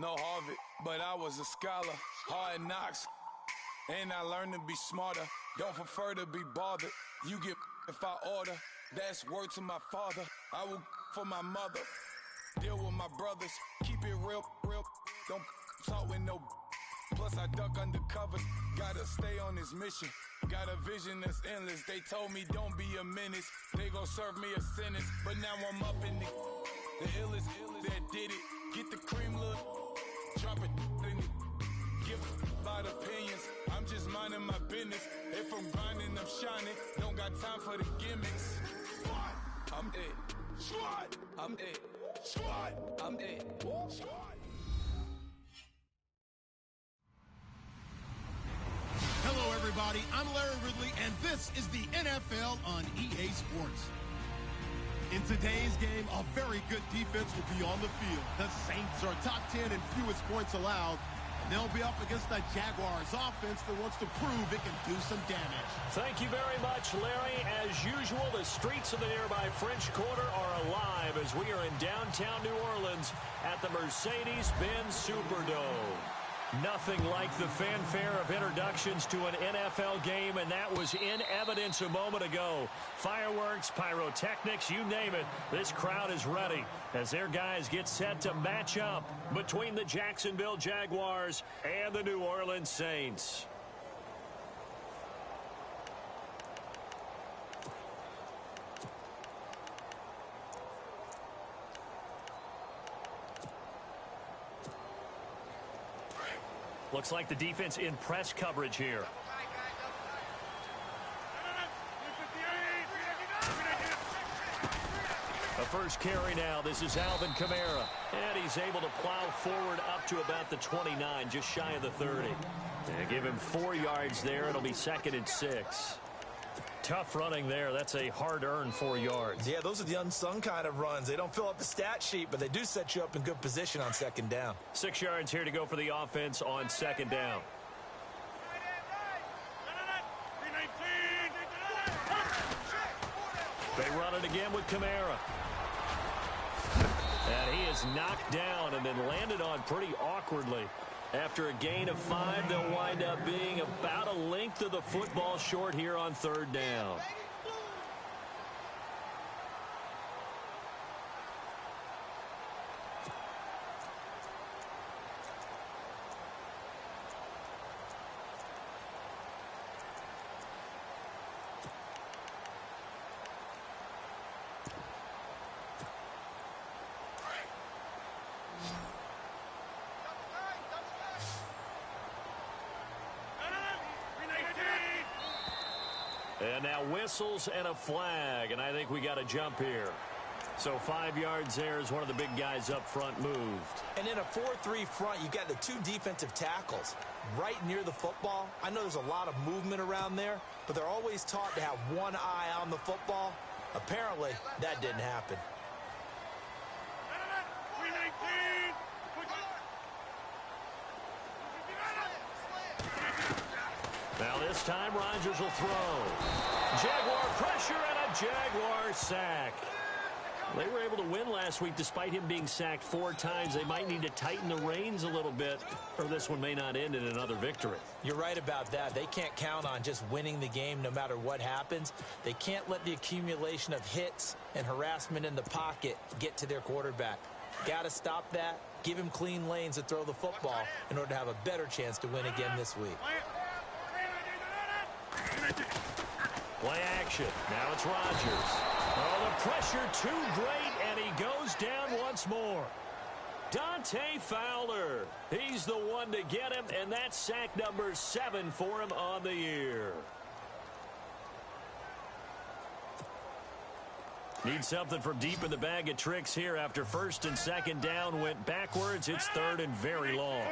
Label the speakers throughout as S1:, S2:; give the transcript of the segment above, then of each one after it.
S1: no Harvard, but I was a scholar. Hard knocks, and I learned to be smarter. Don't prefer to be bothered. You get if I order. That's word to my father. I will for my mother. Deal with my brothers. Keep it real, real. Don't talk with no. Plus I duck under covers. Gotta stay on this mission. Got a vision that's endless. They told me don't be a menace. They gon' serve me a sentence. But now I'm up in the illest that did it. Get the cream, look. Drop it in it. Give a lot of opinions. I'm just minding my business. If I'm grinding, I'm shining. Don't got time for the gimmicks. Squad, I'm it. Squad, I'm it. Squad, I'm it. Squad.
S2: Hello, everybody. I'm Larry Ridley, and this is the NFL on EA Sports. In today's game, a very good defense will be on the field. The Saints are top 10 in fewest points allowed, and they'll be up against the Jaguars offense that wants to prove it can do some damage.
S3: Thank you very much, Larry. As usual, the streets of the nearby French Quarter are alive as we are in downtown New Orleans at the Mercedes-Benz Superdome. Nothing like the fanfare of introductions to an NFL game, and that was in evidence a moment ago. Fireworks, pyrotechnics, you name it. This crowd is ready as their guys get set to match up between the Jacksonville Jaguars and the New Orleans Saints. Looks like the defense in press coverage here. A first carry now. This is Alvin Kamara. And he's able to plow forward up to about the 29, just shy of the 30. And give him 4 yards there. It'll be 2nd and 6. Tough running there. That's a hard-earned 4 yards.
S4: Yeah, those are the unsung kind of runs. They don't fill up the stat sheet, but they do set you up in good position on 2nd down.
S3: 6 yards here to go for the offense on 2nd down. They run it again with Kamara. And he is knocked down and then landed on pretty awkwardly. After a gain of 5, they'll wind up being about a length of the football short here on 3rd down. And now whistles and a flag, and I think we got a jump here. So 5 yards there as one of the big guys up front moved.
S4: And in a 4-3 front, you got the 2 defensive tackles right near the football. I know there's a lot of movement around there, but they're always taught to have one eye on the football. Apparently, that didn't happen.
S3: Now this time, Rodgers will throw. Jaguar pressure and a Jaguar sack. They were able to win last week despite him being sacked 4 times. They might need to tighten the reins a little bit, or this one may not end in another victory.
S4: You're right about that. They can't count on just winning the game no matter what happens. They can't let the accumulation of hits and harassment in the pocket get to their quarterback. Got to stop that, give him clean lanes to throw the football in order to have a better chance to win again this week.
S3: Play action. Now it's Rodgers. Oh, the pressure too great, and he goes down once more. Dante Fowler. He's the one to get him, and that's sack number 7 for him on the year. Need something from deep in the bag of tricks here after 1st and 2nd down went backwards. It's 3rd and very long.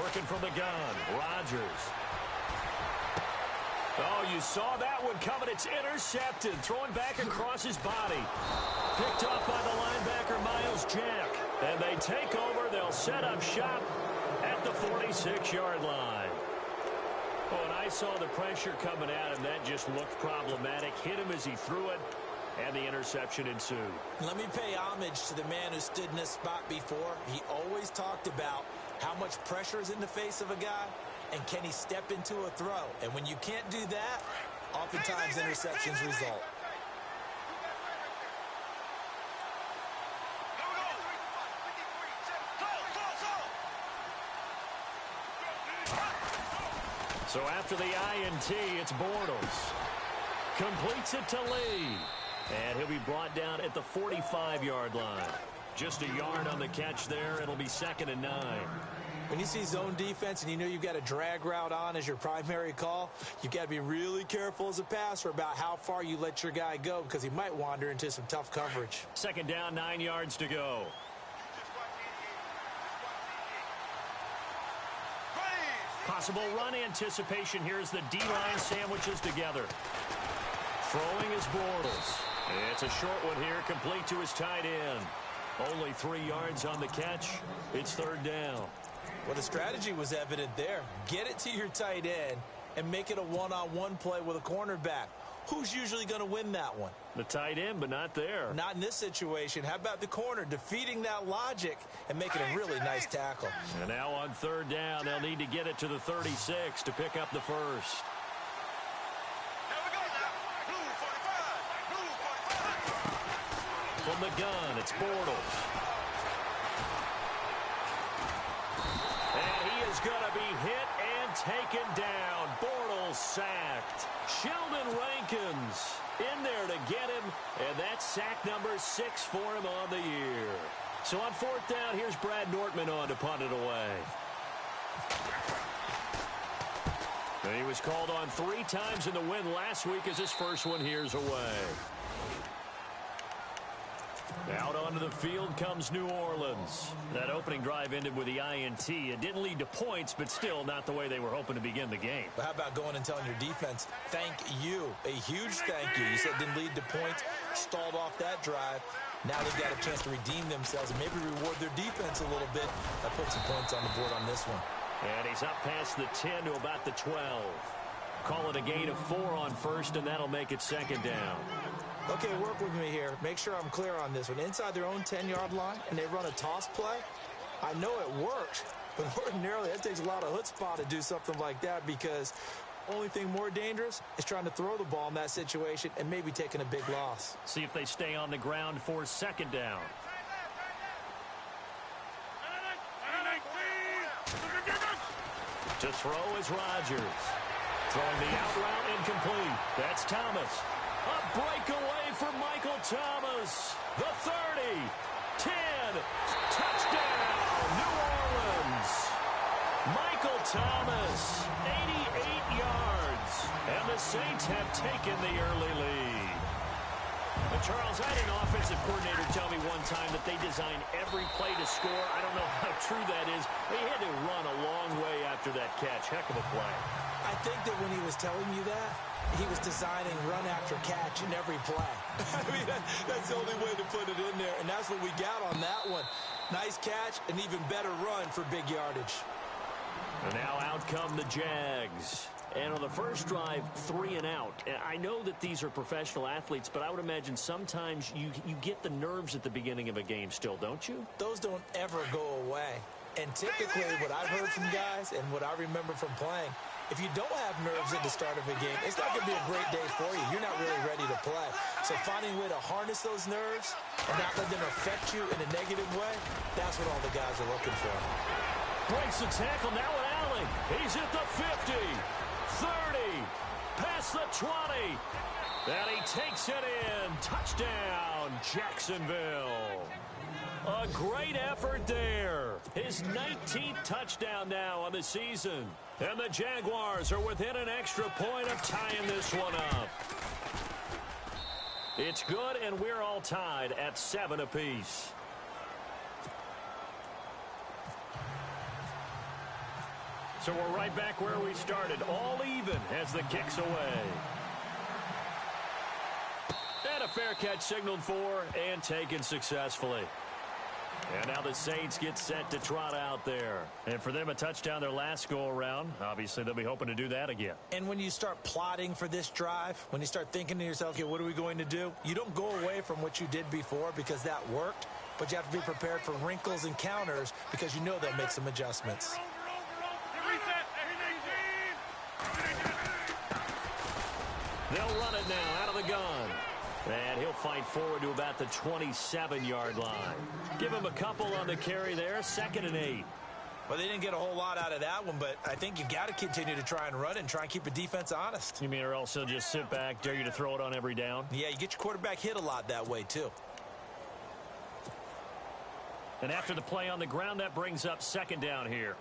S3: Working from the gun, Rodgers. Oh, you saw that one coming. It's intercepted. Throwing back across his body. Picked up by the linebacker, Miles Jack. And they take over. They'll set up shop at the 46-yard line. Oh, and I saw the pressure coming at him. That just looked problematic. Hit him as he threw it. and the interception ensued.
S4: Let me pay homage to the man who stood in this spot before. He always talked about how much pressure is in the face of a guy, and can he step into a throw. And when you can't do that, oftentimes interceptions result.
S3: So after the INT, it's Bortles. Completes it to Lee. And he'll be brought down at the 45-yard line. Just a yard on the catch there. It'll be 2nd and 9.
S4: When you see zone defense and you know you've got a drag route on as your primary call, you've got to be really careful as a passer about how far you let your guy go because he might wander into some tough coverage.
S3: 2nd down, 9 yards to go. Possible run anticipation. Here's the D-line sandwiches together. Throwing is Bortles. It's a short one here, complete to his tight end. Only 3 yards on the catch. It's 3rd down.
S4: Well, the strategy was evident there. Get it to your tight end and make it a one-on-one play with a cornerback. Who's usually going to win that one?
S3: The tight end, but not there.
S4: Not in this situation. How about the corner defeating that logic and making a really nice tackle?
S3: And now on 3rd down, they'll need to get it to the 36 to pick up the first. From the gun, it's Bortles. And he is going to be hit and taken down. Bortles sacked. Sheldon Rankins in there to get him, and that's sack number 6 for him on the year. So on 4th down, here's Brad Nortman on to punt it away. And he was called on 3 times in the win last week as his first one here's away. Out onto the field comes New Orleans. That opening drive ended with the INT. It didn't lead to points, but still not the way they were hoping to begin the game.
S4: But how about going and telling your defense, thank you, a huge thank you. You said it didn't lead to points, stalled off that drive. Now they've got a chance to redeem themselves and maybe reward their defense a little bit. I put some points on the board on this one.
S3: And he's up past the 10 to about the 12. Call it a gain of 4 on 1st, and that'll make it 2nd down.
S4: Okay, work with me here. Make sure I'm clear on this one. Inside their own 10-yard line, and they run a toss play. I know it works, but ordinarily it takes a lot of chutzpah to do something like that because only thing more dangerous is trying to throw the ball in that situation and maybe taking a big loss.
S3: See if they stay on the ground for 2nd down. To throw is Rodgers. Throwing the out route incomplete. That's Thomas. A breakaway for Michael Thomas. The 30, 10, touchdown, New Orleans. Michael Thomas, 88 yards. And the Saints have taken the early lead. But Charles, I had an offensive coordinator tell me one time that they design every play to score. I don't know how true that is. They had to run a long way after that catch. Heck of a play.
S4: I think that when he was telling you that, he was designing run after catch in every play. I mean, that's the only way to put it in there, and that's what we got on that one. Nice catch, an even better run for big yardage.
S3: And now out come the Jags. And on the first drive, 3 and out. I know that these are professional athletes, but I would imagine sometimes you get the nerves at the beginning of a game still, don't you?
S4: Those don't ever go away. And typically what I've heard from guys and what I remember from playing, if you don't have nerves at the start of a game, it's not going to be a great day for you. You're not really ready to play. So finding a way to harness those nerves and not let them affect you in a negative way, that's what all the guys are looking for.
S3: Breaks the tackle now with Allen. He's at the 50, 30, past the 20. And he takes it in. Touchdown, Jacksonville. A great effort there. His 19th touchdown now on the season. And the Jaguars are within an extra point of tying this one up. It's good, and we're all tied at 7 apiece. So we're right back where we started, all even as the kick's away. And a fair catch signaled for and taken successfully. And now the Saints get set to trot out there. And for them, a touchdown their last go-around. Obviously, they'll be hoping to do that again.
S4: And when you start plotting for this drive, when you start thinking to yourself, okay, what are we going to do? You don't go away from what you did before because that worked, but you have to be prepared for wrinkles and counters because you know they'll make some adjustments.
S3: They'll run it now out of the gun. And he'll fight forward to about the 27-yard line. Give him a couple on the carry there, 2nd and 8.
S4: Well, they didn't get a whole lot out of that one, but I think you got to continue to try and run it and try and keep the defense honest.
S3: You mean or else he'll just sit back, dare you to throw it on every down?
S4: Yeah, you get your quarterback hit a lot that way, too.
S3: And after the play on the ground, that brings up 2nd down here.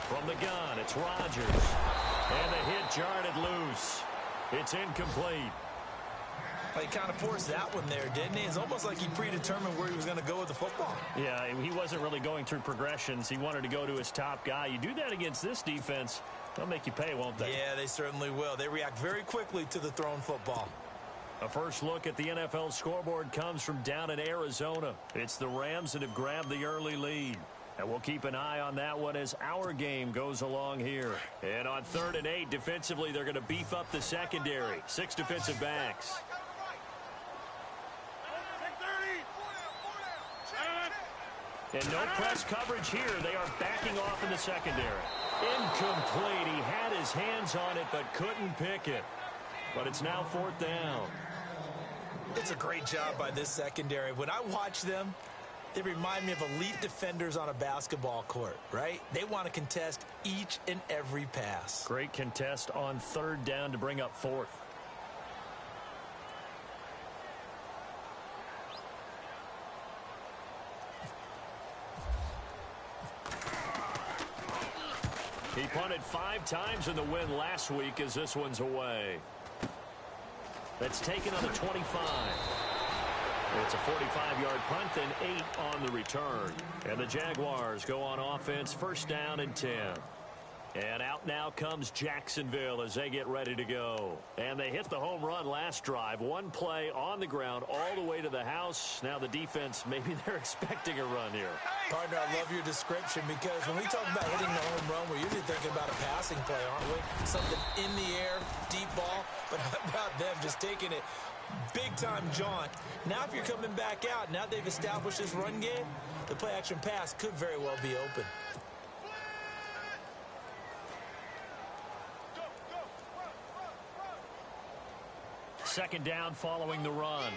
S3: From the gun, it's Rodgers. And the hit jarred it loose. It's incomplete.
S4: Well, he kind of forced that one there, didn't he? It's almost like he predetermined where he was going to go with the football.
S3: Yeah, he wasn't really going through progressions. He wanted to go to his top guy. You do that against this defense, they'll make you pay, won't they?
S4: Yeah, they certainly will. They react very quickly to the thrown football.
S3: A first look at the NFL scoreboard comes from down in Arizona. It's the Rams that have grabbed the early lead. And we'll keep an eye on that one as our game goes along here. And on 3rd and 8, defensively, they're going to beef up the secondary. 6 defensive backs. And no press coverage here. They are backing off in the secondary. Incomplete. He had his hands on it but couldn't pick it. But it's now 4th down.
S4: It's a great job by this secondary. When I watch them, they remind me of elite defenders on a basketball court, right? They want to contest each and every pass.
S3: Great contest on 3rd down to bring up 4th. He punted 5 times in the win last week as this one's away. That's taken on the 25. It's a 45-yard punt, then 8 on the return. And the Jaguars go on offense, 1st down and 10. And out now comes Jacksonville as they get ready to go. And they hit the home run last drive. 1 play on the ground all the way to the house. Now the defense, maybe they're expecting a run here.
S4: Partner, I love your description because when we talk about hitting the home run, we're usually thinking about a passing play, aren't we? Something in the air, deep ball. But how about them just taking it big-time jaunt? Now if you're coming back out, now they've established this run game, the play-action pass could very well be open.
S3: Second down following the run.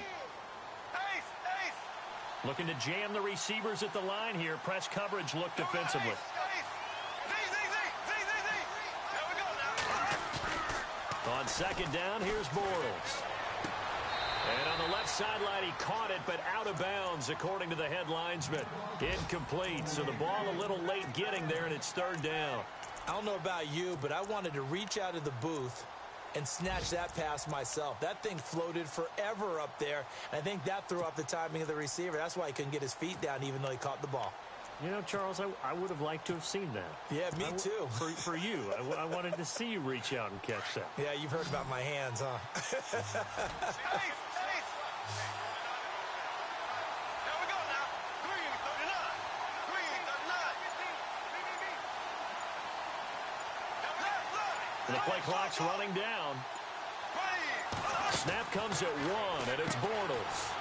S3: Looking to jam the receivers at the line here. Press coverage look defensively. On second down, here's Bortles. And on the left sideline, he caught it, but out of bounds, according to the head linesman. Incomplete, so the ball a little late getting there, and it's 3rd down.
S4: I don't know about you, but I wanted to reach out of the booth and snatch that pass myself. That thing floated forever up there, and I think that threw off the timing of the receiver. That's why he couldn't get his feet down, even though he caught the ball.
S3: You know, Charles, I would have liked to have seen that.
S4: Yeah, me too.
S3: For you. I wanted to see you reach out and catch that.
S4: Yeah, you've heard about my hands, huh?
S3: The play clock's running down. Snap comes at 1, and it's Bortles.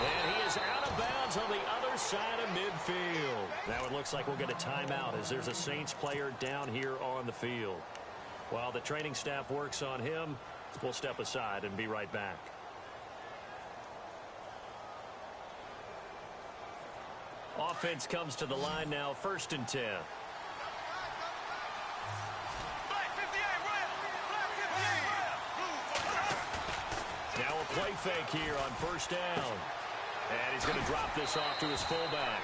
S3: And he is out of bounds on the other side of midfield. Now it looks like we'll get a timeout as there's a Saints player down here on the field. While the training staff works on him, we'll step aside and be right back. Offense comes to the line now, 1st and 10. Now a play fake here on 1st down. And he's going to drop this off to his fullback.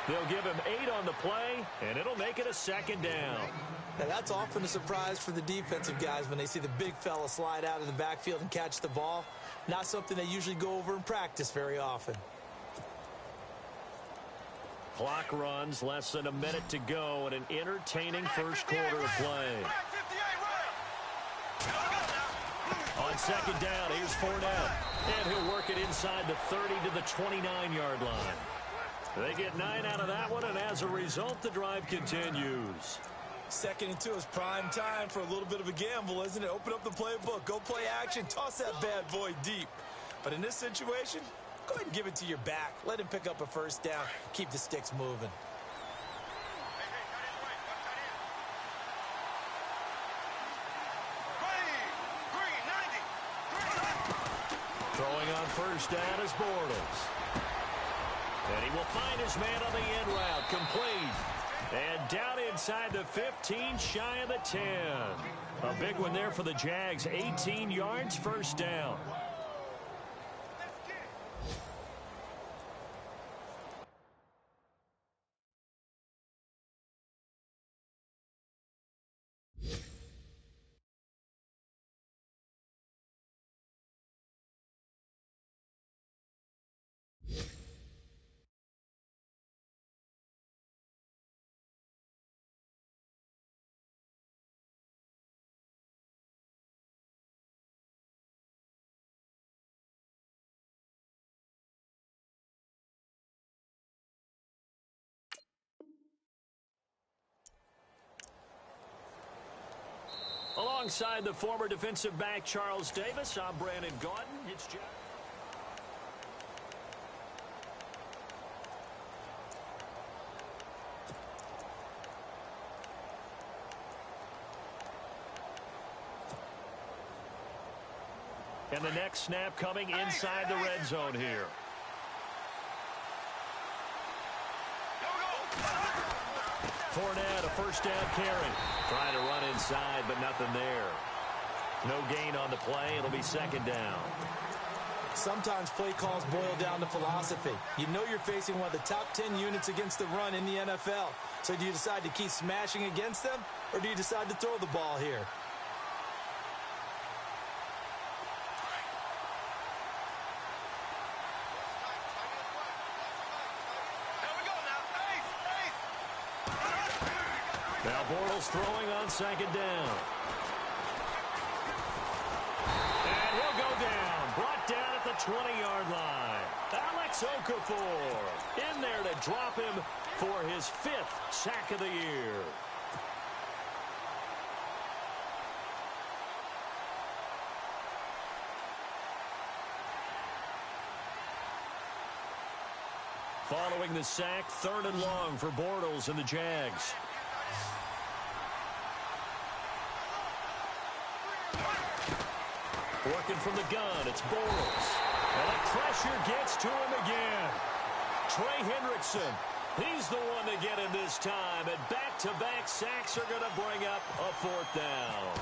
S3: They'll give him 8 on the play, and it'll make it a 2nd down.
S4: Now that's often a surprise for the defensive guys when they see the big fella slide out of the backfield and catch the ball. Not something they usually go over in practice very often.
S3: Clock runs, less than a minute to go, and an entertaining first quarter of play. On second down, here's Fournette. And he'll work it inside the 30 to the 29-yard line. They get 9 out of that one, and as a result, the drive continues.
S4: 2nd and 2 is prime time for a little bit of a gamble, isn't it? Open up the playbook, go play action, toss that bad boy deep. But in this situation, go ahead and give it to your back. Let him pick up a first down. Keep the sticks moving.
S3: Throwing on first down is Bortles. And he will find his man on the end route. Complete. And down inside the 15, shy of the 10. A big one there for the Jags. 18 yards, first down. Alongside the former defensive back Charles Davis, I'm Brandon Gaudin. It's Jack. And the next snap coming inside the red zone here. Fournette, a first down carry. Trying to run inside, but nothing there. No gain on the play. It'll be second down.
S4: Sometimes play calls boil down to philosophy. You know you're facing one of the top 10 units against the run in the NFL. So do you decide to keep smashing against them, or do you decide to throw the ball here? Now Bortles throwing on second down. And he'll go down. Brought down at the 20-yard line. Alex Okafor in there to drop him for his 5th sack of the year. Following the sack, 3rd and long for Bortles and the Jags. Working from the gun, it's Bortles. And the pressure gets to him again. Trey Hendrickson, he's the one to get him this time. And back-to-back sacks are going to bring up a 4th down.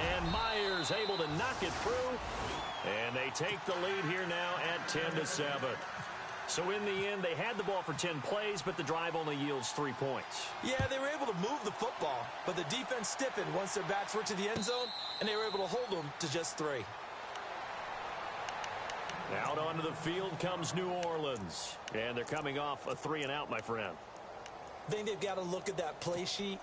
S4: And Myers able to knock it through. And they take the lead here now at 10-7. So in the end, they had the ball for 10 plays, but the drive only yields 3 points. Yeah, they were able to move the football, but the defense stiffened once their backs were to the end zone, and they were able to hold them to just 3.
S3: Out onto the field comes New Orleans, and they're coming off a 3-and-out, my friend.
S4: I think they've got to look at that play sheet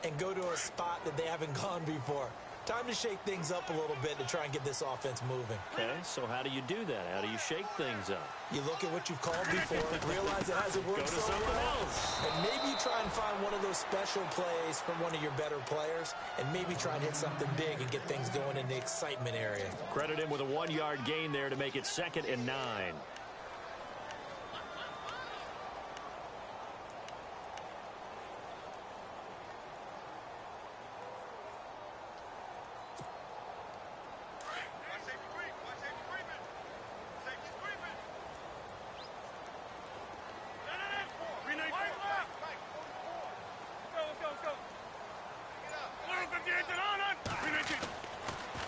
S4: and go to a spot that they haven't gone before. Time to shake things up a little bit to try and get this offense moving.
S3: Okay, so how do you do that? How do you shake things up?
S4: You look at what you've called before, realize it hasn't worked so well, and maybe you try and find one of those special plays from one of your better players, and maybe try and hit something big and get things going in the excitement area.
S3: Credit him with a 1-yard gain there to make it 2nd and 9.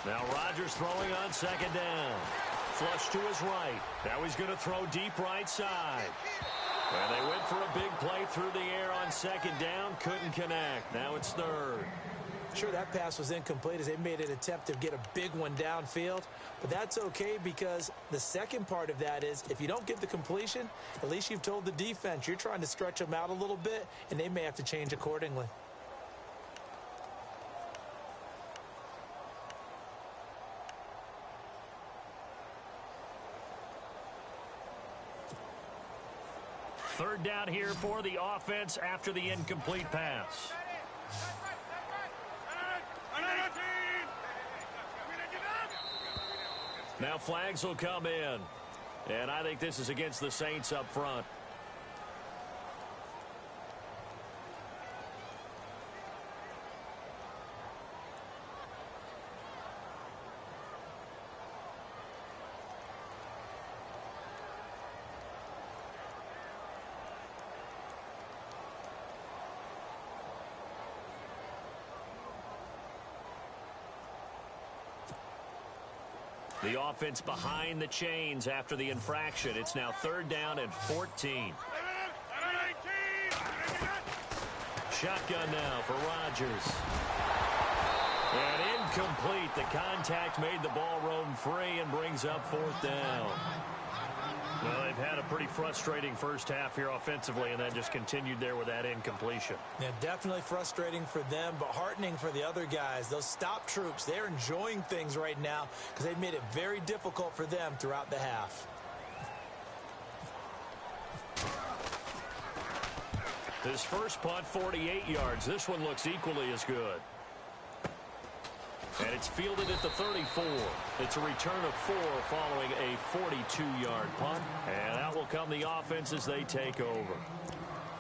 S3: Now Rodgers throwing on second down. Flush to his right. Now he's going to throw deep right side. And they went for a big play through the air on second down. Couldn't connect. Now it's 3rd.
S4: Sure, that pass was incomplete as they made an attempt to get a big one downfield, but that's okay because the second part of that is if you don't get the completion, at least you've told the defense you're trying to stretch them out a little bit, and they may have to change accordingly.
S3: Third down here for the offense after the incomplete pass. Now flags will come in. And I think this is against the Saints up front. The offense behind the chains after the infraction. It's now third down and 14. Shotgun now for Rodgers. And incomplete. The contact made the ball roam free and brings up fourth down. Well, they've had a pretty frustrating first half here offensively, and then just continued there with that incompletion.
S4: Yeah, definitely frustrating for them, but heartening for the other guys. Those stop troops, they're enjoying things right now because they've made it very difficult for them throughout the half.
S3: His first punt, 48 yards. This one looks equally as good. And it's fielded at the 34. It's a return of 4 following a 42-yard punt. And out will come the offense as they take over.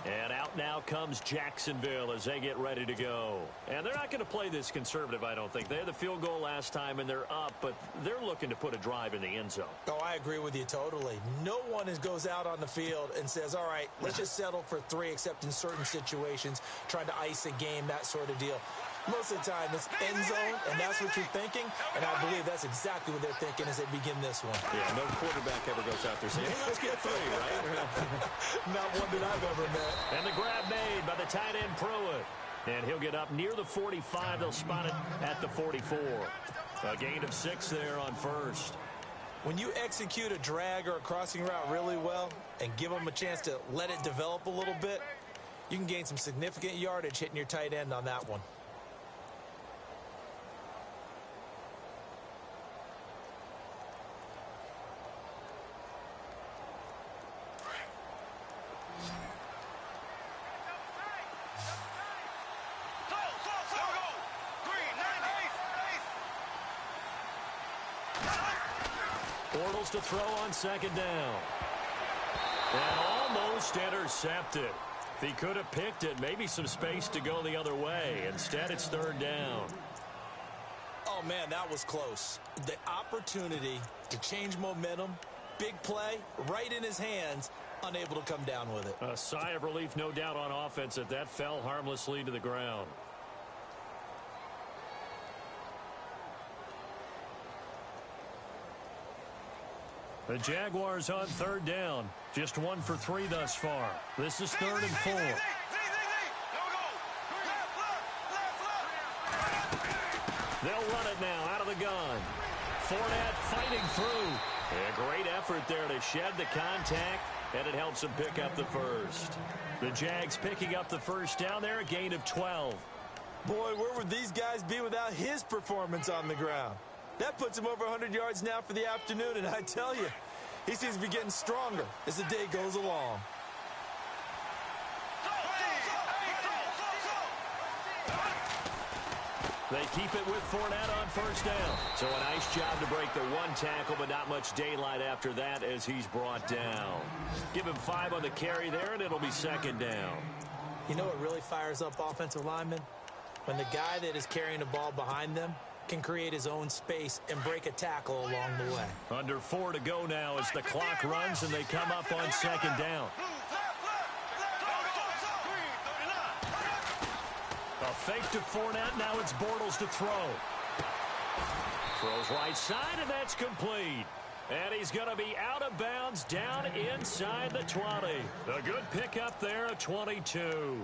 S3: And out now comes Jacksonville as they get ready to go. And they're not going to play this conservative, I don't think. They had the field goal last time, and they're up, but they're looking to put a drive in the end zone.
S4: Oh, I agree with you totally. No one goes out on the field and says, all right, let's just settle for 3, except in certain situations, trying to ice a game, that sort of deal. Most of the time, it's end zone, and that's what you're thinking, and I believe that's exactly what they're thinking as they begin this one.
S5: Yeah, no quarterback ever goes out there saying, hey, let's get 3, right?
S4: Not one that I've ever met.
S3: And the grab made by the tight end Pruitt. And he'll get up near the 45. They'll spot it at the 44. A gain of 6 there on first.
S4: When you execute a drag or a crossing route really well and give them a chance to let it develop a little bit, you can gain some significant yardage hitting your tight end on that one.
S3: Bortles to throw on second down. And almost intercepted. If he could have picked it, maybe some space to go the other way. Instead, it's third down.
S4: Oh, man, that was close. The opportunity to change momentum, big play, right in his hands, unable to come down with it.
S3: A sigh of relief, no doubt, on offense that fell harmlessly to the ground. The Jaguars on third down. Just 1 for 3 thus far. This is third and 4. They'll run it now out of the gun. Fournette fighting through. A great effort there to shed the contact, and it helps him pick up the first. The Jags picking up the first down there, a gain of 12.
S4: Boy, where would these guys be without his performance on the ground? That puts him over 100 yards now for the afternoon, and I tell you, he seems to be getting stronger as the day goes along.
S3: They keep it with Fournette on first down. So a nice job to break the 1 tackle, but not much daylight after that as he's brought down. Give him 5 on the carry there, and it'll be second down.
S4: You know what really fires up offensive linemen? When the guy that is carrying the ball behind them can create his own space and break a tackle along the way.
S3: Under 4 to go now as the clock runs and they come up on second down. A fake to Fournette. Now it's Bortles to throw. Throws right side, and that's complete. And he's going to be out of bounds down inside the 20. A good pickup there, a 22.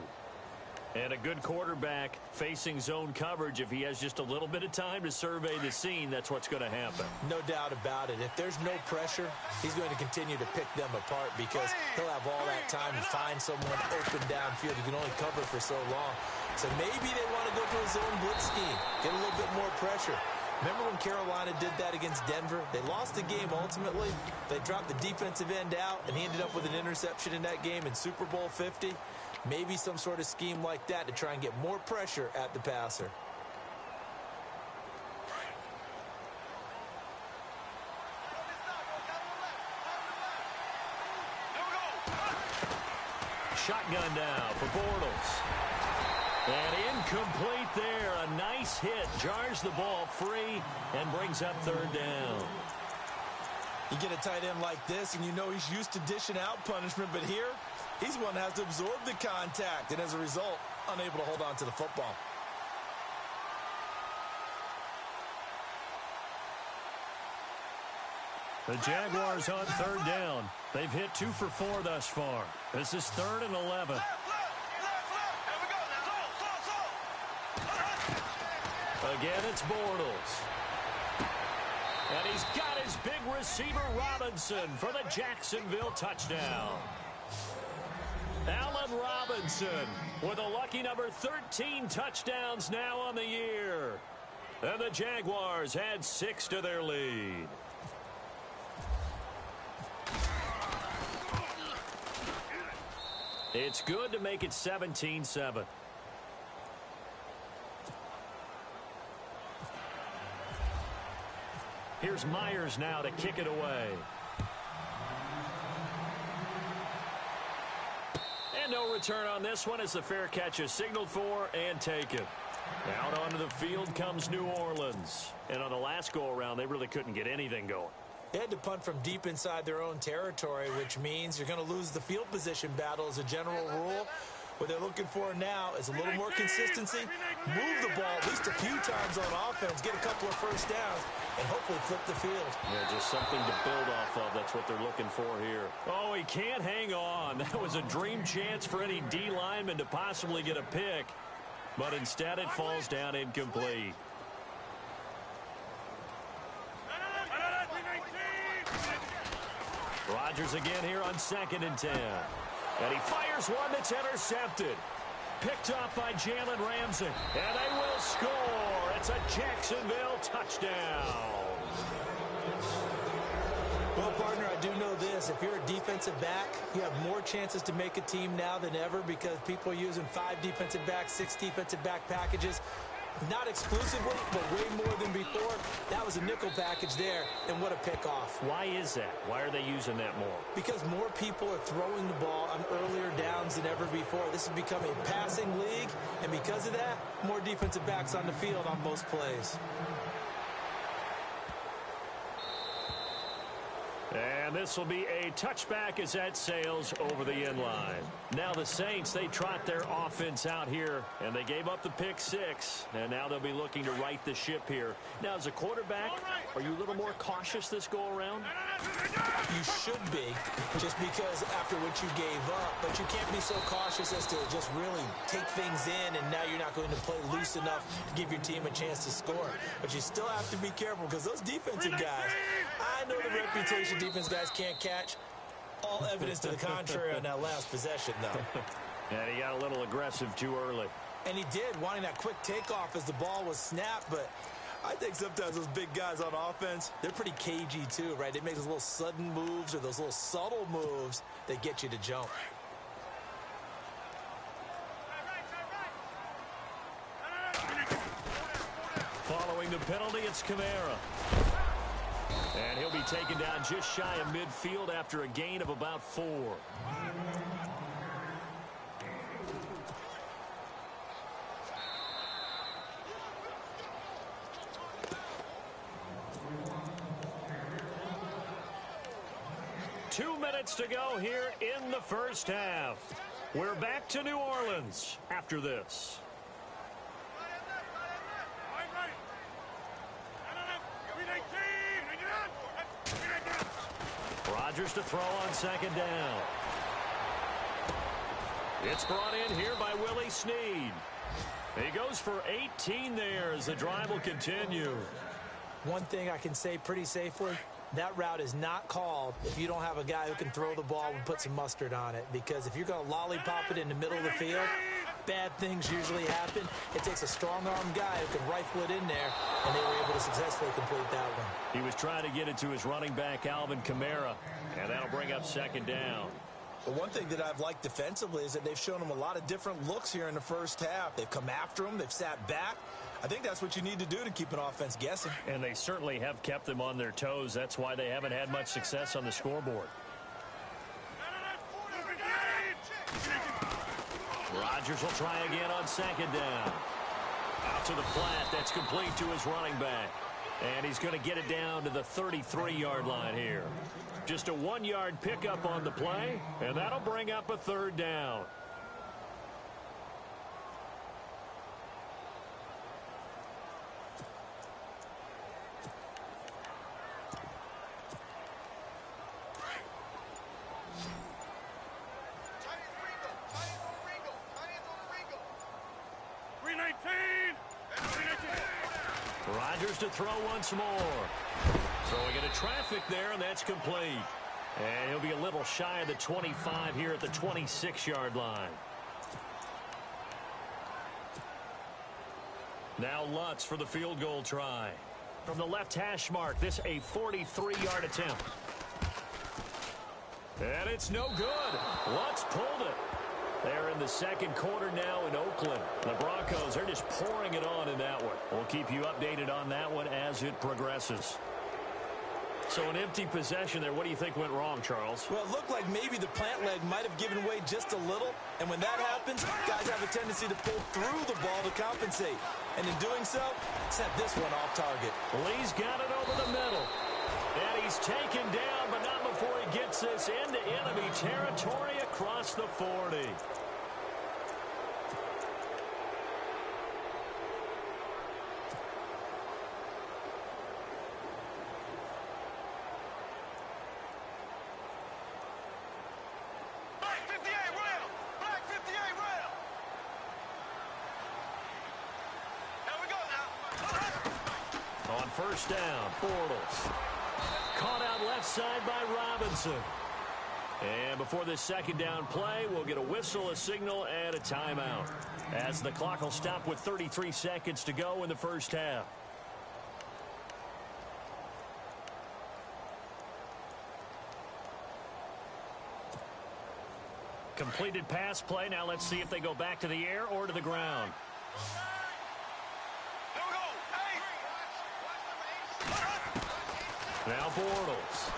S3: And a good quarterback facing zone coverage, if he has just a little bit of time to survey the scene, that's what's going to happen.
S4: No doubt about it. If there's no pressure, he's going to continue to pick them apart because he'll have all that time to find someone open downfield. You can only cover for so long. So maybe they want to go to a zone blitz scheme, get a little bit more pressure. Remember when Carolina did that against Denver? They lost the game ultimately. They dropped the defensive end out, and he ended up with an interception in that game in Super Bowl 50. Maybe some sort of scheme like that to try and get more pressure at the passer.
S3: Shotgun now for Bortles. And incomplete there. A nice hit. Jars the ball free and brings up third down.
S4: You get a tight end like this, and you know he's used to dishing out punishment, but here, he's the one that has to absorb the contact, and as a result, unable to hold on to the football.
S3: The Jaguars on third down. They've hit 2 for 4 thus far. This is 3rd and 11. Again, it's Bortles. And he's got his big receiver, Robinson, for the Jacksonville touchdown. Allen Robinson with a lucky number 13 touchdowns now on the year. And the Jaguars add 6 to their lead. It's good to make it 17-7. Here's Myers now to kick it away. And no return on this one as the fair catch is signaled for and taken. Out onto the field comes New Orleans. And on the last go-around, they really couldn't get anything going.
S4: They had to punt from deep inside their own territory, which means you're going to lose the field position battle as a general rule. What they're looking for now is a little more consistency, move the ball at least a few times on offense, get a couple of first downs, and hopefully flip the field.
S3: Yeah, just something to build off of. That's what they're looking for here. Oh, he can't hang on. That was a dream chance for any D lineman to possibly get a pick, but instead it falls down incomplete. Rodgers again here on 2nd and 10. And he fires one that's intercepted. Picked up by Jalen Ramsey. And they will score. It's a Jacksonville touchdown.
S4: Well, partner, I do know this. If you're a defensive back, you have more chances to make a team now than ever because people are using 5 defensive backs, 6 defensive back packages. Not exclusively, but way more than before. That was a nickel package there, and what a pickoff.
S3: Why is that? Why are they using that more?
S4: Because more people are throwing the ball on earlier downs than ever before. This has become a passing league, and because of that, more defensive backs on the field on most plays.
S3: And this will be a touchback as that sails over the end line. Now the Saints, they trot their offense out here, and they gave up the pick 6, and now they'll be looking to right the ship here. Now, as a quarterback, are you a little more cautious this go-around?
S4: You should be, just because after what you gave up, but you can't be so cautious as to just really take things in, and now you're not going to play loose enough to give your team a chance to score. But you still have to be careful because those defensive guys, I know the reputation defense guys can't catch. All evidence to the contrary on that last possession, though.
S3: And he got a little aggressive too early.
S4: And he did, wanting that quick takeoff as the ball was snapped, but I think sometimes those big guys on offense, they're pretty cagey too, right? They make those little sudden moves or those little subtle moves that get you to jump.
S3: Following the penalty, it's Kamara. And he'll be taken down just shy of midfield after a gain of about 4. Two minutes to go here in the first half. We're back to New Orleans after this. Rodgers to throw on 2nd down. It's brought in here by Willie Snead. He goes for 18 there as the drive will continue.
S4: One thing I can say pretty safely, that route is not called if you don't have a guy who can throw the ball and put some mustard on it. Because if you're going to lollipop it in the middle of the field, bad things usually happen. It takes a strong-arm guy who can rifle it in there, and they were able to successfully complete that one.
S3: He was trying to get it to his running back, Alvin Kamara, and that'll bring up second down.
S4: The one thing that I've liked defensively is that they've shown him a lot of different looks here in the first half. They've come after him. They've sat back. I think that's what you need to do to keep an offense guessing.
S3: And they certainly have kept them on their toes. That's why they haven't had much success on the scoreboard. Rodgers will try again on second down. Out to the flat. That's complete to his running back. And he's going to get it down to the 33-yard line here. Just a 1-yard pickup on the play, and that'll bring up a third down. Rodgers to throw once more. Throwing into traffic there, and that's complete. And he'll be a little shy of the 25 here at the 26-yard line. Now Lutz for the field goal try. From the left hash mark, this a 43-yard attempt. And it's no good. Lutz pulled it. They're in the second quarter now in Oakland. The Broncos are just pouring it on in that one. We'll keep you updated on that one as it progresses. So an empty possession there. What do you think went wrong, Charles?
S4: Well, it looked like maybe the plant leg might have given way just a little. And when that happens, guys have a tendency to pull through the ball to compensate. And in doing so, set this one off target.
S3: Lee's got it over the middle. And he's taken down, but not before he gets this into enemy territory across the 40. On first down, Bortles. Caught out left side by Robinson. And before this second down play, we'll get a whistle, a signal, and a timeout, as the clock will stop with 33 seconds to go in the first half. Completed pass play. Now let's see if they go back to the air or to the ground. Now Bortles.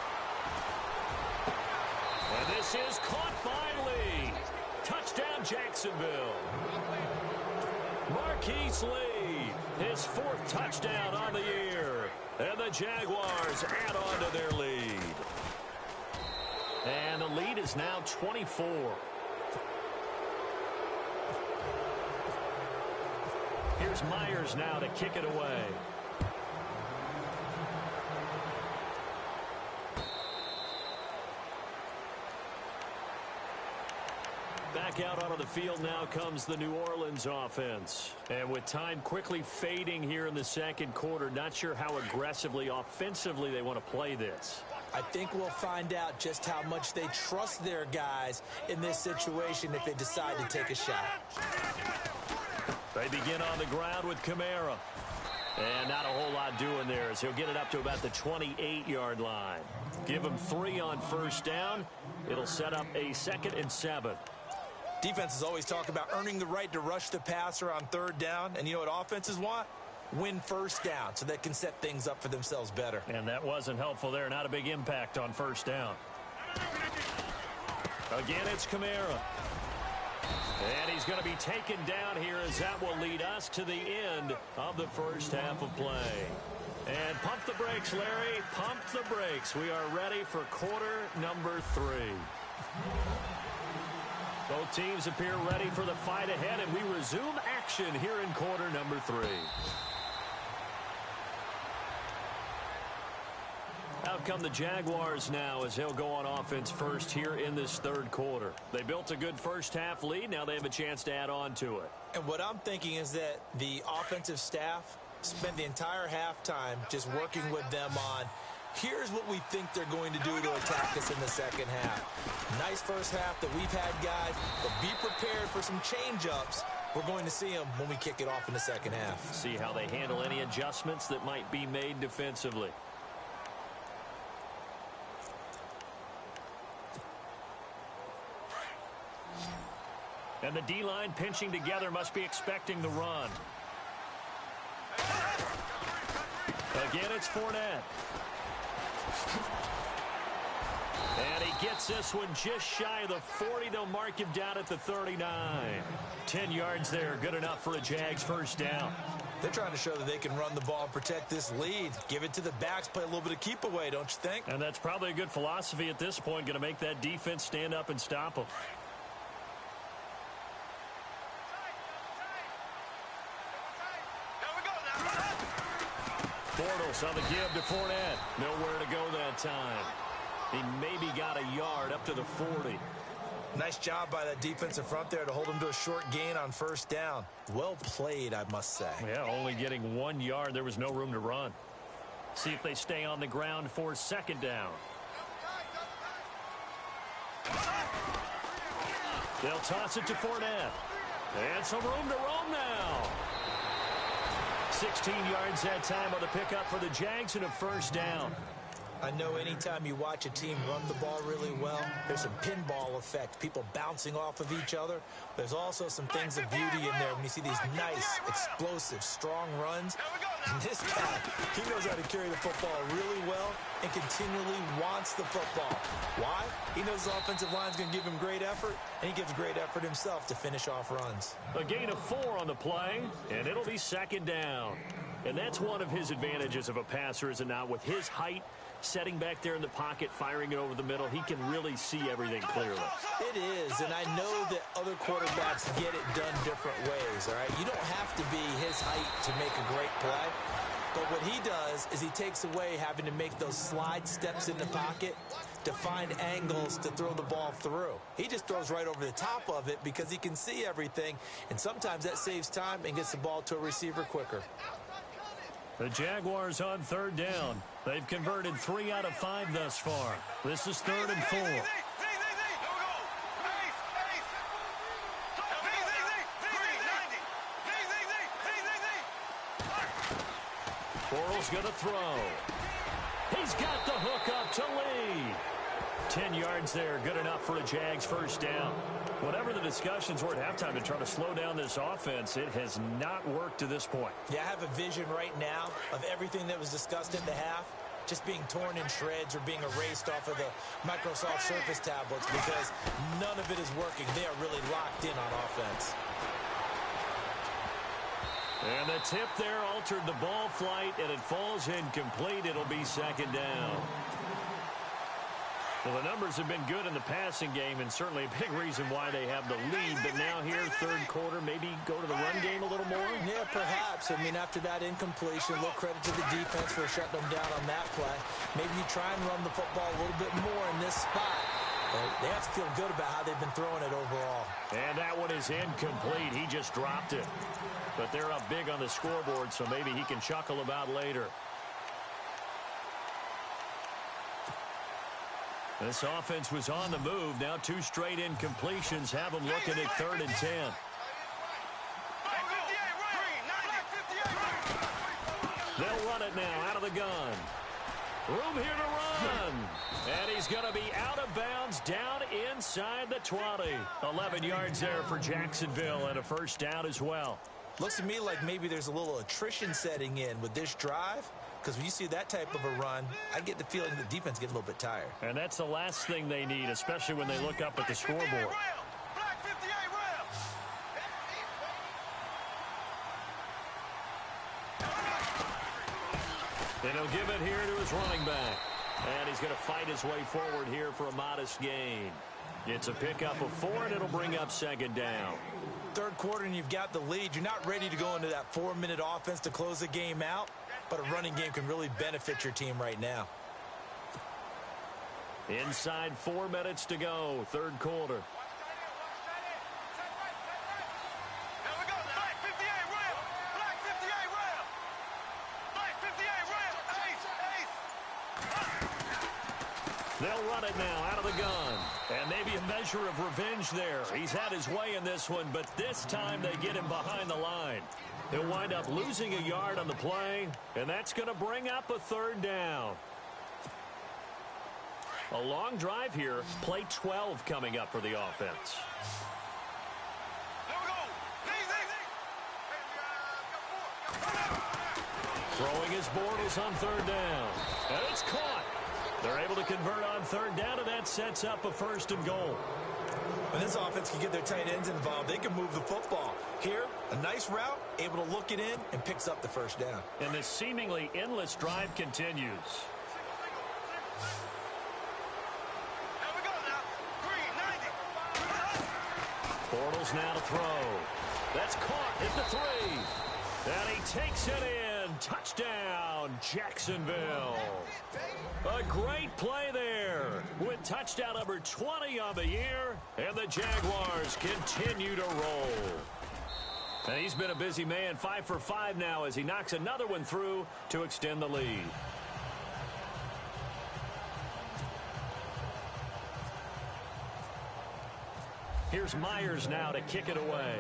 S3: And this is caught by Lee. Touchdown, Jacksonville. Marquise Lee, his fourth touchdown on the year. And the Jaguars add on to their lead. And the lead is now 24. Here's Myers now to kick it away. Back out onto the field now comes the New Orleans offense. And with time quickly fading here in the second quarter, not sure how aggressively, offensively they want to play this.
S4: I think we'll find out just how much they trust their guys in this situation if they decide to take a shot.
S3: They begin on the ground with Kamara. And not a whole lot doing there as he'll get it up to about the 28-yard line. Give him 3 on first down. It'll set up a 2nd and 7.
S4: Defenses always talk about earning the right to rush the passer on third down. And you know what offenses want? Win first down so they can set things up for themselves better.
S3: And that wasn't helpful there. Not a big impact on first down. Again, it's Kamara. And he's going to be taken down here as that will lead us to the end of the first half of play. And pump the brakes, Larry. Pump the brakes. We are ready for quarter number 3. Both teams appear ready for the fight ahead, and we resume action here in quarter number 3. up come the Jaguars now as they'll go on offense first here in this third quarter. They built a good first-half lead. Now they have a chance to add on to it.
S4: And what I'm thinking is that the offensive staff spent the entire halftime just working with them on, here's what we think they're going to do to attack us in the second half. Nice first half that we've had, guys, but be prepared for some change-ups. We're going to see them when we kick it off in the second half.
S3: See how they handle any adjustments that might be made defensively. And the D-line pinching together must be expecting the run. Again, it's Fournette. And he gets this one just shy of the 40. They'll mark him down at the 39. 10 yards there, good enough for a Jags first down.
S4: They're trying to show that they can run the ball and protect this lead. Give it to the backs, play a little bit of keep away, don't you think?
S3: And that's probably a good philosophy at this point, going to make that defense stand up and stop them. Bortles on the give to Fournette. Nowhere to go that time. He maybe got a yard up to the 40.
S4: Nice job by that defensive front there to hold him to a short gain on first down. Well played, I must say.
S3: Yeah, only getting 1 yard. There was no room to run. See if they stay on the ground for second down. They'll toss it to Fournette. And some room to roam now. 16 yards that time on the pickup for the Jags and a first down.
S4: I know anytime you watch a team run the ball really well, there's some pinball effect, people bouncing off of each other. There's also some things of beauty in there when you see these nice, explosive, strong runs. And this guy, he knows how to carry the football really well and continually wants the football. Why? He knows the offensive line's going to give him great effort, and he gives great effort himself to finish off runs.
S3: A gain of 4 on the play, and it'll be second down. And that's one of his advantages of a passer, is it not? With his height, setting back there in the pocket, firing it over the middle, he can really see everything clearly.
S4: It is, and I know that other quarterbacks get it done different ways, all right? You don't have to be his height to make a great play, but what he does is he takes away having to make those slide steps in the pocket to find angles to throw the ball through. He just throws right over the top of it because he can see everything, and sometimes that saves time and gets the ball to a receiver quicker.
S3: The Jaguars on third down. They've converted 3 out of 5 thus far. This is 3rd and 4. Bortles going to throw. He's got the hook up to Lee. 10 yards there, good enough for a Jags first down. Whatever the discussions were at halftime to try to slow down this offense, it has not worked to this point.
S4: Yeah, I have a vision right now of everything that was discussed at the half just being torn in shreds or being erased off of the Microsoft Surface tablets because none of it is working. They are really locked in on offense.
S3: And the tip there altered the ball flight, and it falls incomplete. It'll be second down. Well, the numbers have been good in the passing game, and certainly a big reason why they have the lead. But now here, third quarter, maybe go to the run game a little more?
S4: Yeah, perhaps. I mean, after that incompletion, a little credit to the defense for shutting them down on that play. Maybe you try and run the football a little bit more in this spot. But they have to feel good about how they've been throwing it overall.
S3: And that one is incomplete. He just dropped it. But they're up big on the scoreboard, so maybe he can chuckle about later. This offense was on the move. Now 2 straight incompletions have them looking at 3rd and 10. They'll run it now out of the gun. Room here to run. And he's going to be out of bounds down inside the 20. 11 yards there for Jacksonville and a first down as well.
S4: Looks to me like maybe there's a little attrition setting in with this drive. Because when you see that type of a run, I get the feeling the defense gets a little bit tired.
S3: And that's the last thing they need, especially when they look up at the scoreboard. And he'll give it here to his running back. And he's going to fight his way forward here for a modest gain. It's a pickup of 4, and it'll bring up second down.
S4: Third quarter, and you've got the lead. You're not ready to go into that 4-minute offense to close the game out. But a running game can really benefit your team right now.
S3: Inside 4 minutes to go, third quarter. They'll run it now out of the gun. And maybe a measure of revenge there. He's had his way in this one, but this time they get him behind the line. He'll wind up losing a yard on the play, and that's going to bring up a third down. A long drive here. Play 12 coming up for the offense. Throwing his Bortles on third down. And it's caught. They're able to convert on third down, and that sets up a 1st and goal.
S4: When this offense can get their tight ends involved, they can move the football. Here, a nice route, able to look it in, and picks up the 1st down.
S3: And this seemingly endless drive continues. Bortles now to throw. That's caught at the 3. And he takes it in. Touchdown, Jacksonville. A great play there with touchdown number 20 on the year. And the Jaguars continue to roll. And he's been a busy man, 5 for 5 now as he knocks another one through to extend the lead. Here's Myers now to kick it away.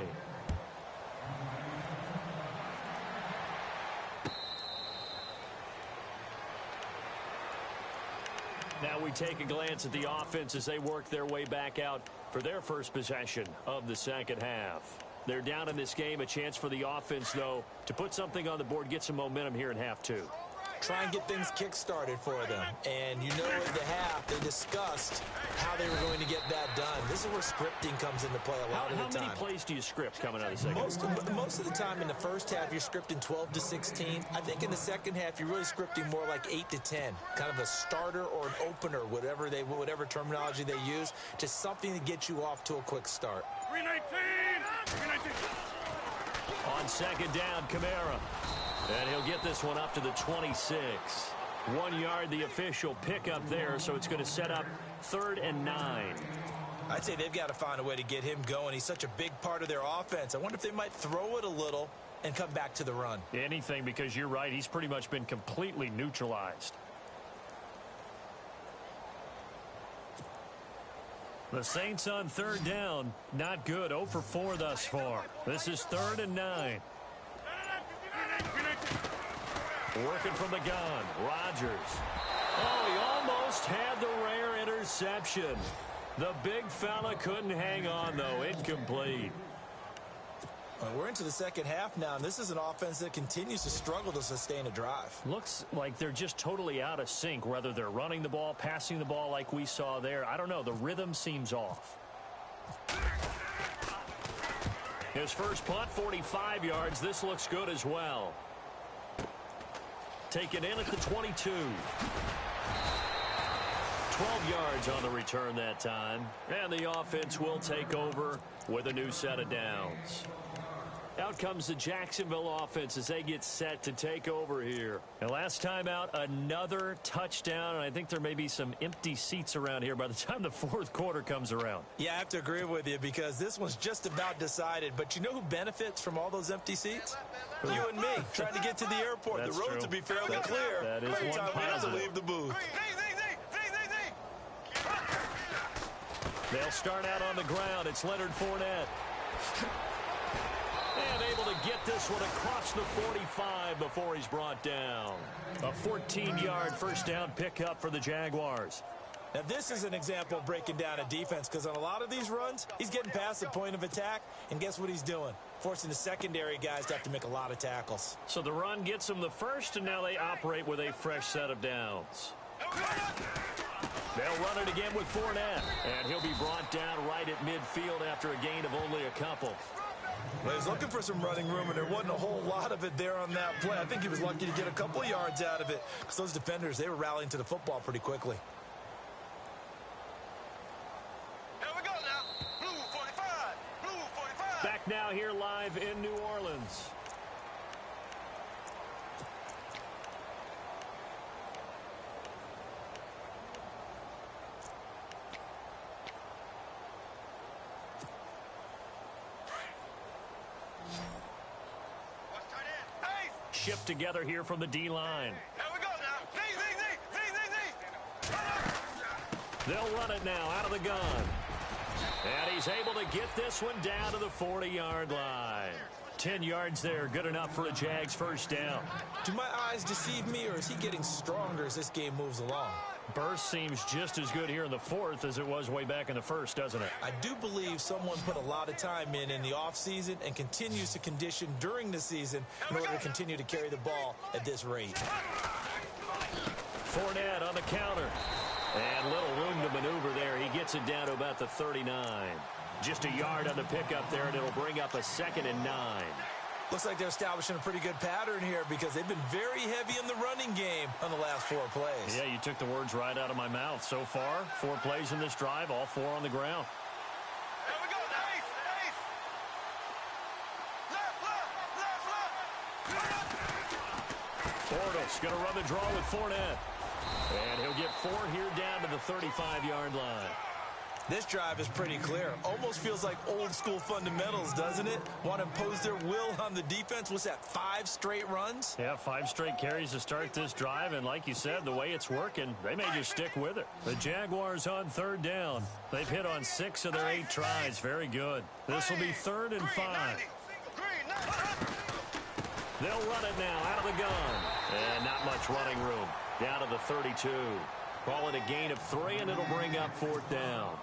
S3: Now we take a glance at the offense as they work their way back out for their first possession of the second half. They're down in this game. A chance for the offense, though, to put something on the board, get some momentum here in half 2.
S4: Try and get things kick-started for them. And you know in the half, they discussed how they were going to get that done. This is where scripting comes into play a lot of the time.
S3: How many plays do you script coming out of the second half?
S4: Most of the time in the first half, you're scripting 12 to 16. I think in the second half, you're really scripting more like 8 to 10. Kind of a starter or an opener, whatever terminology they use. Just something to get you off to a quick start.
S2: 319!
S3: On second down, Kamara. And he'll get this one up to the 26. 1 yard, the official pickup there, so it's going to set up 3rd and 9.
S4: I'd say they've got to find a way to get him going. He's such a big part of their offense. I wonder if they might throw it a little and come back to the run.
S3: Anything, because you're right. He's pretty much been completely neutralized. The Saints on 3rd down. Not good. 0 for 4 thus far. This is 3rd and 9. Working from the gun. Rodgers. Oh, he almost had the rare interception. The big fella couldn't hang on, though. Incomplete.
S4: We're into the second half now, and this is an offense that continues to struggle to sustain a drive.
S3: Looks like they're just totally out of sync, whether they're running the ball, passing the ball like we saw there. I don't know. The rhythm seems off. His first punt, 45 yards. This looks good as well. Taken in at the 22. 12 yards on the return that time. And the offense will take over with a new set of downs. Out comes the Jacksonville offense as they get set to take over here. And last time out, another touchdown. And I think there may be some empty seats around here by the time the 4th quarter comes around.
S4: Yeah, I have to agree with you because this one's just about decided. But you know who benefits from all those empty seats? You and me, trying to get to the airport.
S3: That's
S4: the roads
S3: true.
S4: will be fairly clear.
S3: That is
S4: Great
S3: one
S4: time
S3: positive.
S4: to leave the booth.
S3: They'll start out on the ground. It's Leonard Fournette. And able to get this one across the 45 before he's brought down. A 14-yard first down pickup for the Jaguars.
S4: Now, this is an example of breaking down a defense because on a lot of these runs, he's getting past the point of attack, and guess what he's doing? Forcing the secondary guys to have to make a lot of tackles.
S3: So the run gets them the first, and now they operate with a fresh set of downs. They'll run it again with Fournette, and he'll be brought down right at midfield after a gain of only a couple.
S4: Well, he was looking for some running room, and there wasn't a whole lot of it there on that play. I think he was lucky to get a couple of yards out of it because those defenders, they were rallying to the football pretty quickly.
S6: Here we go now. Blue 45. Blue 45.
S3: Back now here live in New Orleans. chip together here from the D-line.
S6: Here we go now. Z.
S3: They'll run it now out of the gun. And he's able to get this one down to the 40-yard line. 10 yards there, good enough for a Jags first down.
S4: Do my eyes deceive me, or is he getting stronger as this game moves along?
S3: Burst seems just as good here in the fourth as it was way back in the first, doesn't it?
S4: I do believe someone put a lot of time in the offseason and continues to condition during the season in order to continue to carry the ball at this rate.
S3: Fournette on the counter. And little room to maneuver there. He gets it down to about the 39. Just a yard on the pickup there, and it'll bring up a 2nd and 9.
S4: Looks like they're establishing a pretty good pattern here because they've been very heavy in the running game on the last 4 plays.
S3: Yeah, you took the words right out of my mouth. So far, 4 plays in this drive, all 4 on the ground.
S6: Here we go now. Left.
S3: Bortles going to run the draw with Fournette. And he'll get 4 here down to the 35-yard line.
S4: This drive is pretty clear. Almost feels like old school fundamentals, doesn't it? Want to impose their will on the defense. What's that, 5 straight runs?
S3: Yeah, 5 straight carries to start this drive. And like you said, the way it's working, they may just stick with it. The Jaguars on 3rd down. They've hit on 6 of their 8 tries. Very good. This will be 3rd and 5. They'll run it now out of the gun. And not much running room. Down to the 32. Call it a gain of 3, and it'll bring up 4th down.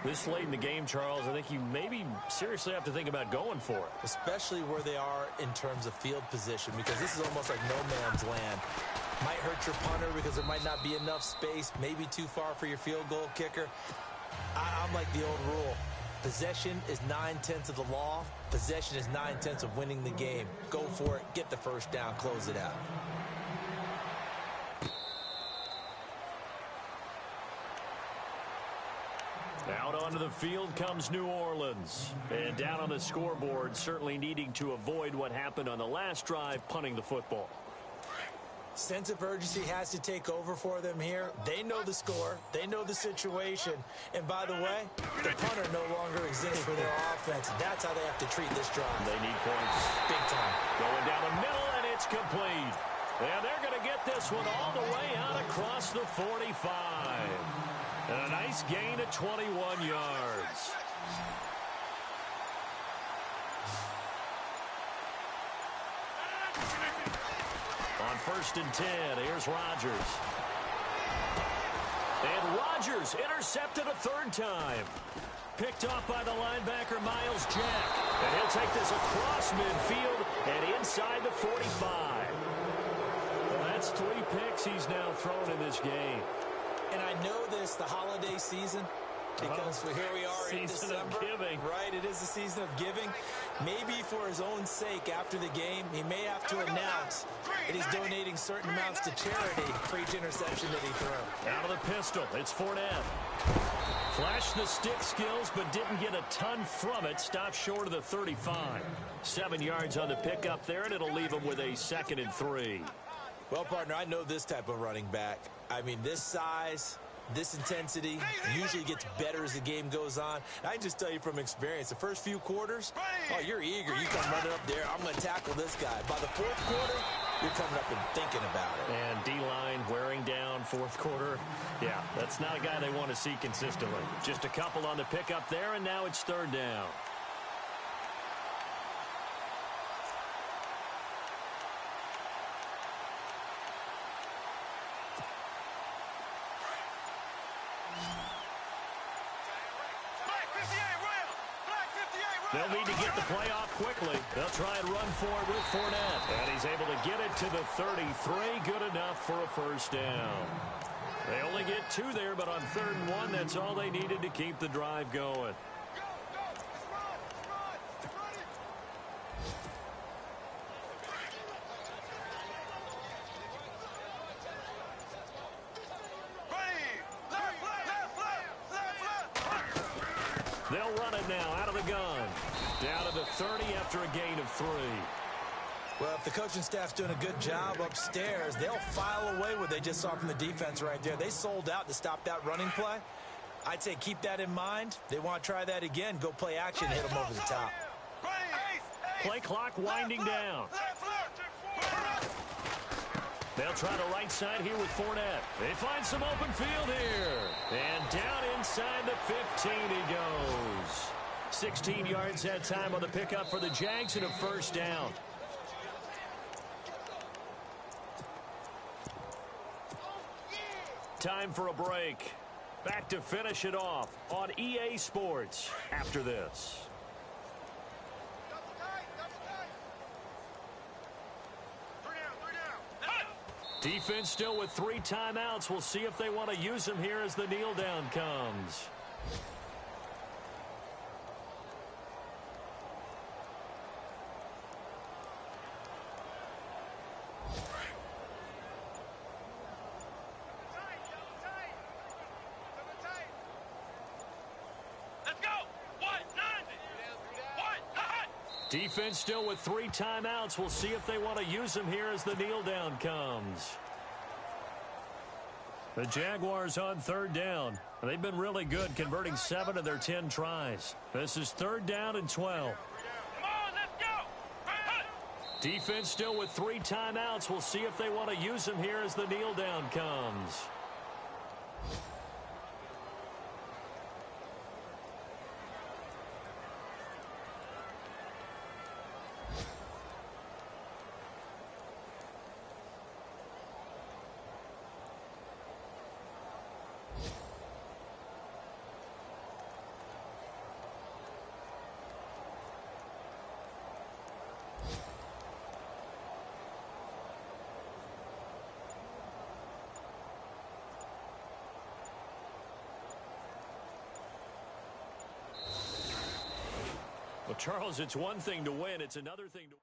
S3: This late in the game, Charles, I think you maybe seriously have to think about going for it.
S4: Especially where they are in terms of field position, because this is almost like no man's land. Might hurt your punter because there might not be enough space, maybe too far for your field goal kicker. I'm like the old rule. Possession is 9/10 of the law. Possession is 9/10 of winning the game. Go for it, get the first down, close it out.
S3: Out onto the field comes New Orleans. And down on the scoreboard, certainly needing to avoid what happened on the last drive, punting the football.
S4: Sense of urgency has to take over for them here. They know the score. They know the situation. And by the way, the punter no longer exists for their offense. That's how they have to treat this drive.
S3: They need points.
S4: Big time.
S3: Going down the middle, and it's complete. And they're going to get this one all the way out across the 45. And a nice gain of 21 yards. On 1st and 10, here's Rodgers. And Rodgers intercepted a 3rd time. Picked off by the linebacker, Miles Jack. And he'll take this across midfield and inside the 45. Well, that's 3 picks he's now thrown in this game.
S4: And I know this, the holiday season, because here we are in December.
S3: Season of giving.
S4: Right, it is the season of giving. Maybe for his own sake after the game, he may have to announce that he's donating certain amounts to charity for each interception that he threw.
S3: Out of the pistol, it's Fournette. Flashed the stick skills, but didn't get a ton from it. Stopped short of the 35. 7 yards on the pickup there, and it'll leave him with a 2nd and 3.
S4: Well, partner, I know this type of running back. I mean, this size, this intensity usually gets better as the game goes on. And I can just tell you from experience, the first few quarters, oh, you're eager. You come running up there, I'm going to tackle this guy. By the 4th quarter, you're coming up and thinking about it.
S3: And D-line wearing down 4th quarter. Yeah, that's not a guy they want to see consistently. Just a couple on the pickup there, and now it's 3rd down. They'll need to get the play off quickly. They'll try and run for it with Fournette. And he's able to get it to the 33. Good enough for a first down. They only get 2 there, but on 3rd and 1, that's all they needed to keep the drive going. They'll run it now out of the gun. Down to the 30 after a gain of 3.
S4: Well, if the coaching staff's doing a good job upstairs, they'll file away what they just saw from the defense right there. They sold out to stop that running play. I'd say keep that in mind. They want to try that again. Go play action, hit them over the top.
S3: Play clock winding down. They'll try the right side here with Fournette. They find some open field here. And down inside the 15 he goes. 16 yards that time on the pickup for the Jags and a first down. Time for a break. Back to finish it off on EA Sports after this. Defense still with 3 timeouts. We'll see if they want to use them here as the kneel down comes. Defense still with 3 timeouts. We'll see if they want to use them here as the kneel down comes. The Jaguars on 3rd down. They've been really good, converting 7 of their 10 tries. This is 3rd down and 12.
S6: Come on, let's go.
S3: Defense still with 3 timeouts. We'll see if they want to use them here as the kneel down comes. Well, Charles, it's one thing to win. It's another thing to